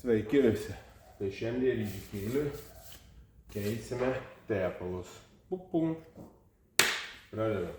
Sveiki visi. Tai šiandien ridikėliui keisime tepalus. Pum. Pradedam.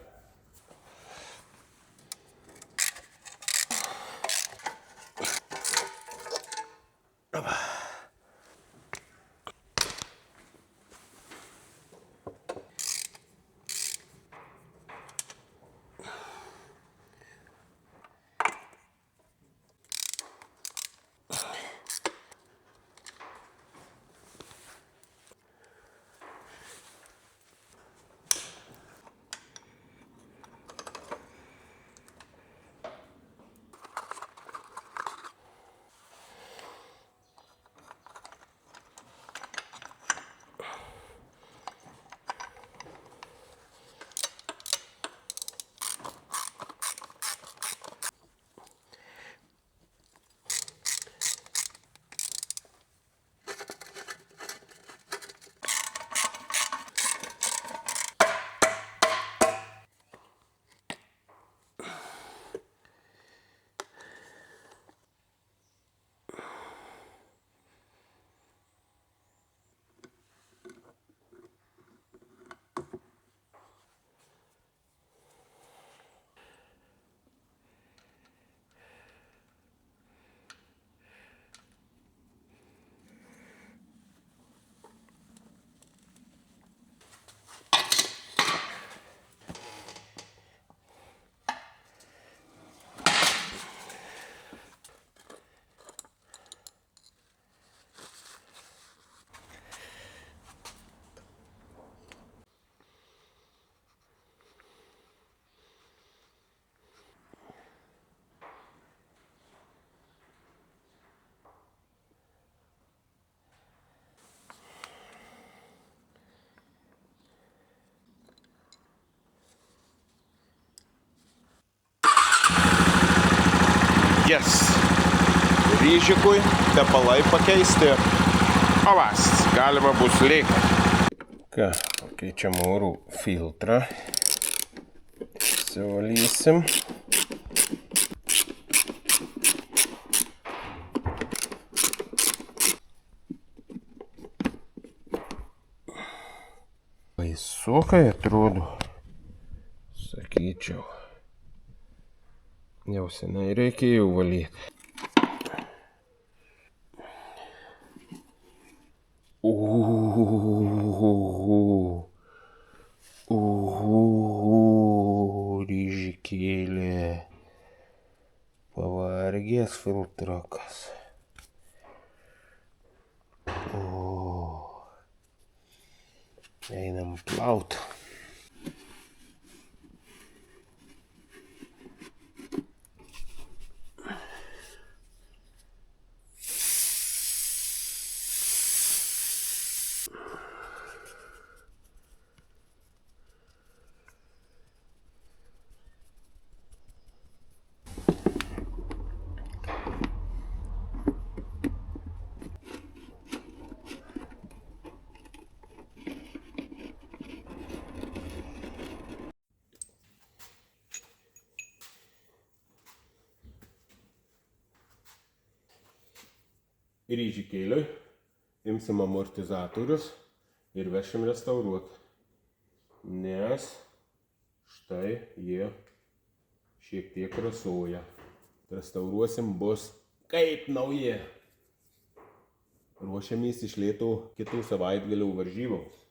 Ryžikui tepalai pakeisti. Ovas, galima bus lėkti. Ką, pakeičiam oro filtrą. Sivalysim. Baisokai atrodo, sakyčiau. Jau senai reikėjo valyti. Ryžikėlė. Pavargęs filtrakas. Einam plaut. Ryžikėliui imsim amortizatorius ir vešim restauruoti, nes štai jie šiek tiek rasoja. Restauruosim, bus kaip nauji. Ruošiamės iš lėto kitų savaitgalių varžyboms.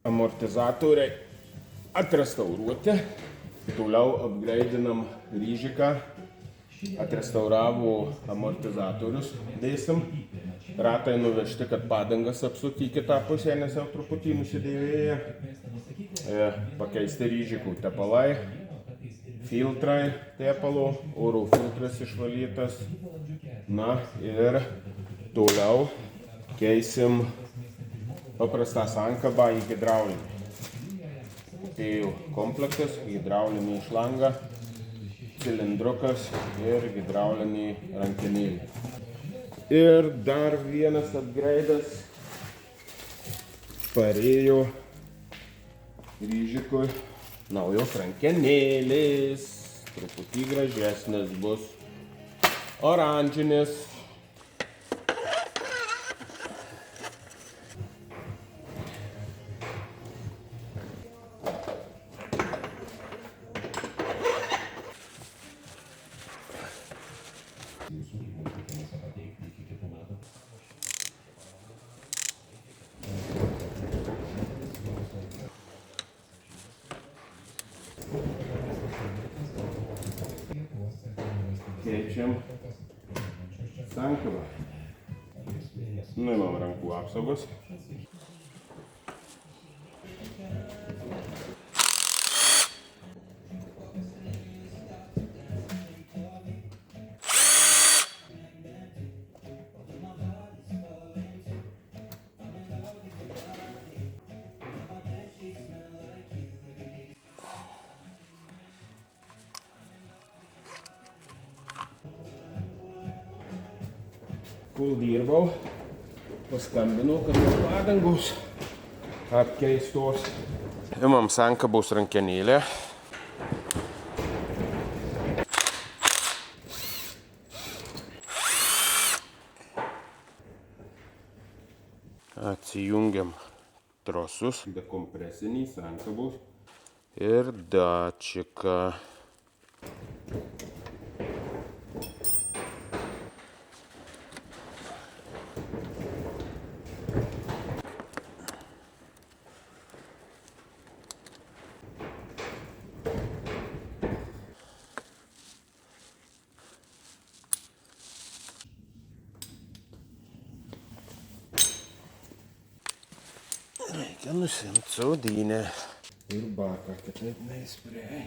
Amortizatoriai atrestauruoti. Toliau apgraidinam ryžiką. Atrestauravo amortizatorius dėsim. Ratai nuvežti, kad padangas apsukti į kitą pusę, nes jau truputį nusidėvėja. Pakeisti ryžikų tepalai, filtrai tepalo, oro filtras išvalytas. Na ir toliau keisim paprastą sankabą į hidraulinį. Tai komplektas, hidraulinį šlangą, cilindrukas ir hidraulinį rankenėlį. Ir dar vienas upgrade'as parėjo ryžikui naujos rankenėlės, truputį gražesnis bus, oranžinis. Keičiam sankabą. Nuimam rankų apsaugos. Kol dirbau, paskambinau, kad jau padangos apkeistos. Imam sankabos rankenėlę. Atsijungiam trosus, dekompresinį sankabos ir dačiką. Reikia nusimt saudynę ir baką, kitaip neįspirėjai.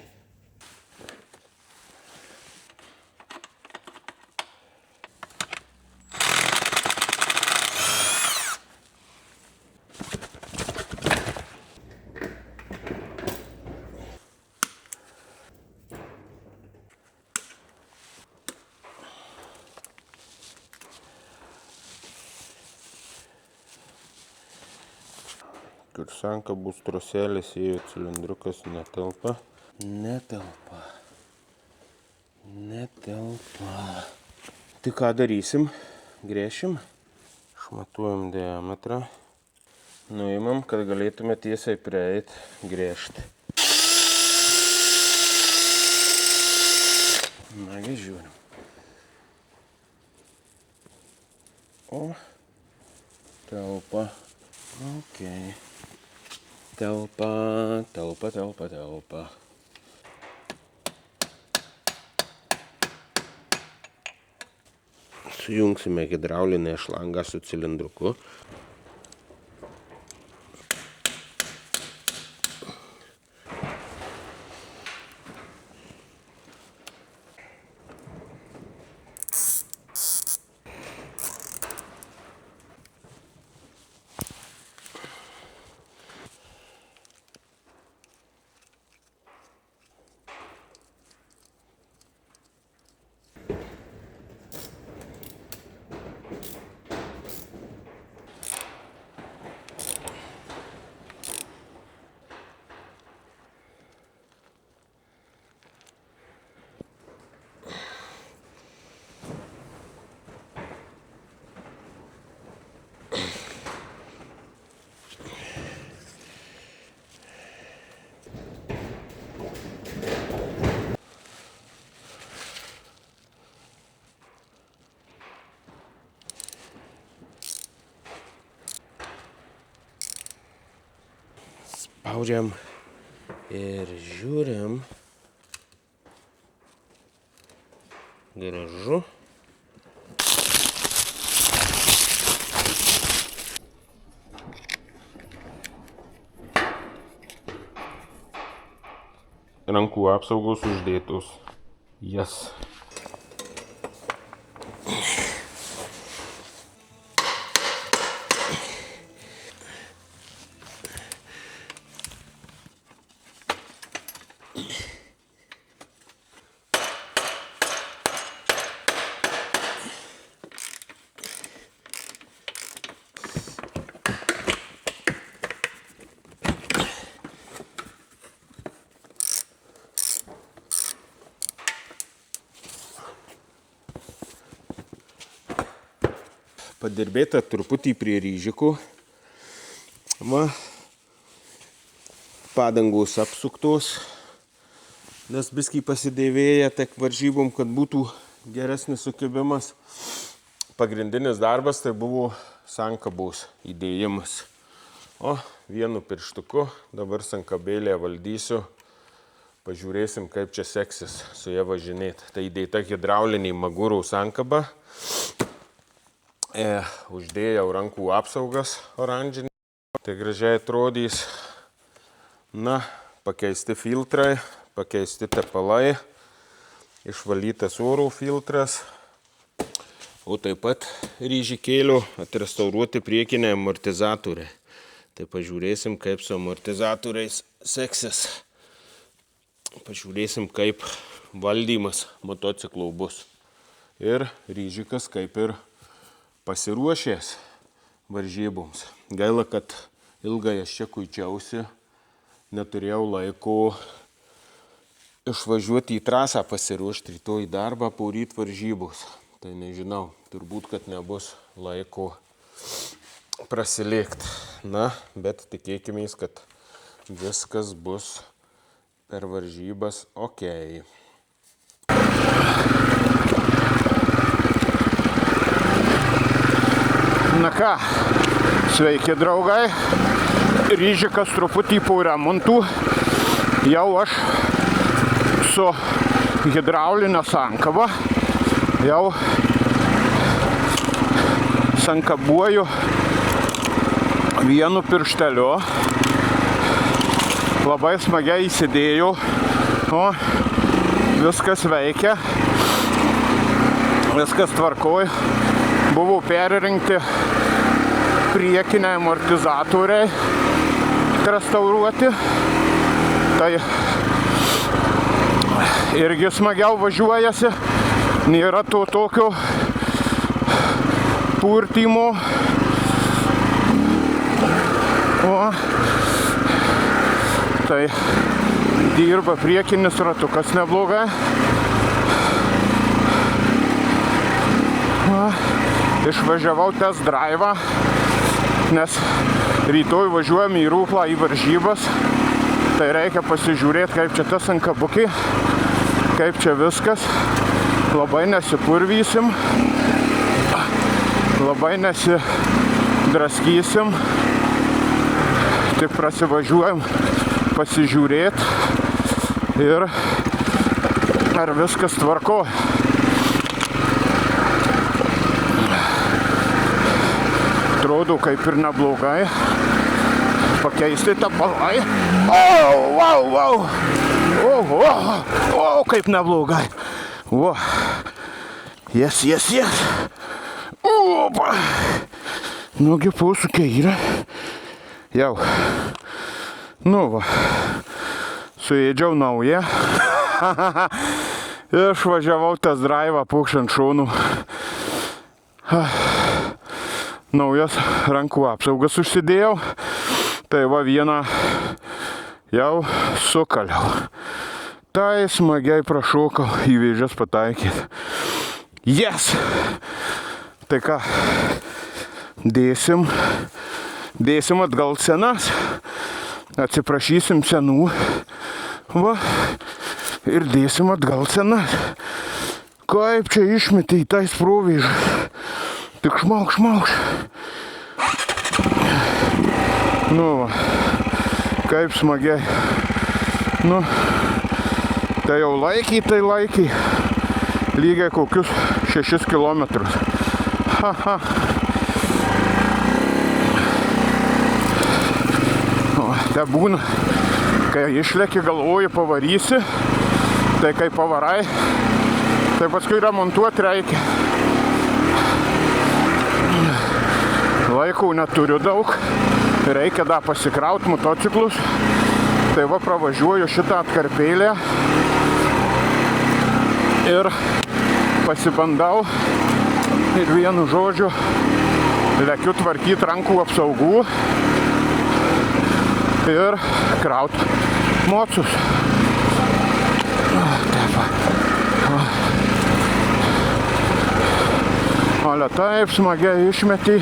Kur sankabos troselės ėjo cilindrukas netelpa. Netelpa. Tai ką darysim? Gręšim. Šmatuojam diametrą. Nuimam, kad galėtume tiesiai prieit gręžti. Nagi žiūrim. O, telpa. Okay. Telpa. Sujungsime hidraulinę šlangą su cilindruku. Spaudžiam ir žiūrim. Gražu. Rankų apsaugos uždėtos. Jas. Padirbėta truputį prie ryžikų. Va, padangos apsuktos, nes biskį pasidėvėję tiek varžybom, kad būtų geresnis sukibimas. Pagrindinis darbas tai buvo sankabos įdėjimas. O vienu pirštuku dabar sankabėlę valdysiu. Pažiūrėsim, kaip čia seksis su ja važinėti. Tai įdėta hidrauliniai magūrų sankaba. Uždėjau rankų apsaugas oranžinį. Tai gražiai atrodys. Na, pakeisti filtrai, pakeisti tepalai, išvalytas oro filtras. O taip pat ryžikėliu atrestauruoti priekinę amortizatoriai. Tai pažiūrėsim, kaip su amortizatoriais seksis. Pažiūrėsim, kaip valdymas motociklo bus. Ir ryžikas kaip ir pasiruošęs varžyboms. Gaila, kad ilgai aš čia kuičiausi, neturėjau laiko išvažiuoti į trasą pasiruošti rytoj darbą, poryt varžybos. Tai nežinau, turbūt, kad nebus laiko prasilėkti. Na, bet tikėkimės, kad viskas bus per varžybas okei. Na ką, sveiki draugai, ryžikas truputį po remontų, jau aš su hidraulinė sankaba, jau sankabuoju vienu piršteliu, labai smagiai įsidėjau, o viskas veikia, viskas tvarkoj. Buvo perrinkti priekiniai amortizatoriai, restauruoti. Tai irgi smagiau važiuojasi. Nėra to tokio purtymo. O, tai dirba priekinis ratukas neblogai. Išvažiavau test drive'ą, nes rytoj važiuojam į Rūklą į varžybas. Tai reikia pasižiūrėti, kaip čia tas sankabukė, kaip čia viskas. Labai nesipurvysim, labai nesidraskysim. Tik prasivažiuojam pasižiūrėti ir ar viskas tvarko. Atrodo kaip ir neblogai. Pakeisti tepalai. O, kaip neblogai. O, yes. Opa. Nugi posūkiai yra. Jau. Nu va. Suėdžiau naują. Išvažiavau test drive'ą pūkšant šonų. Naujas rankų apsaugas užsidėjau. Tai va vieną jau sukaliau. Tai smagiai prašokau į vėžes pataikyti. Yes! Tai ką, dėsim atgal senas, atsiprašysim senų, va, ir dėsim atgal senas. Kaip čia išmetė į tais provėžą. Tik šmaukš. Nu va, Kaip smagiai. Nu, tai jau laiky. Lygiai kokius 6 kilometrus. O, te būna, kai išleki, galvoji, pavarysi, tai kai pavarai, tai paskui remontuoti reikia. Laiko neturiu daug, reikia dar pasikrauti motociklus, tai va pravažiuoju šitą atkarpėlę ir pasibandau ir vienu žodžiu lekiu tvarkyti rankų apsaugų ir kraut mocus. Ale taip smagiai išmeti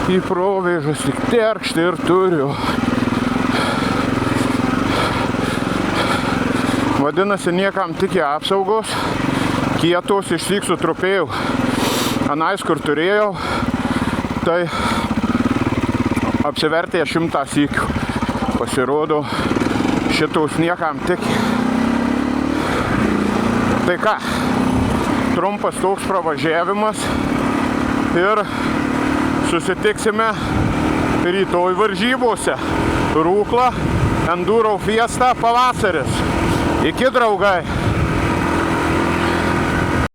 į provėžus, tik terkšti ir turiu. Vadinasi, niekam tik apsaugos, kietos išsyk sutrupėjau. Anais, kur turėjau, tai apsivertė 100 sykių. Pasirodo, šitos niekam tik. Tai ką, trumpas toks pravažiavimas ir susitiksime rytoj varžybose. Rūkla, Enduro Fiesta pavasaris. Iki, draugai!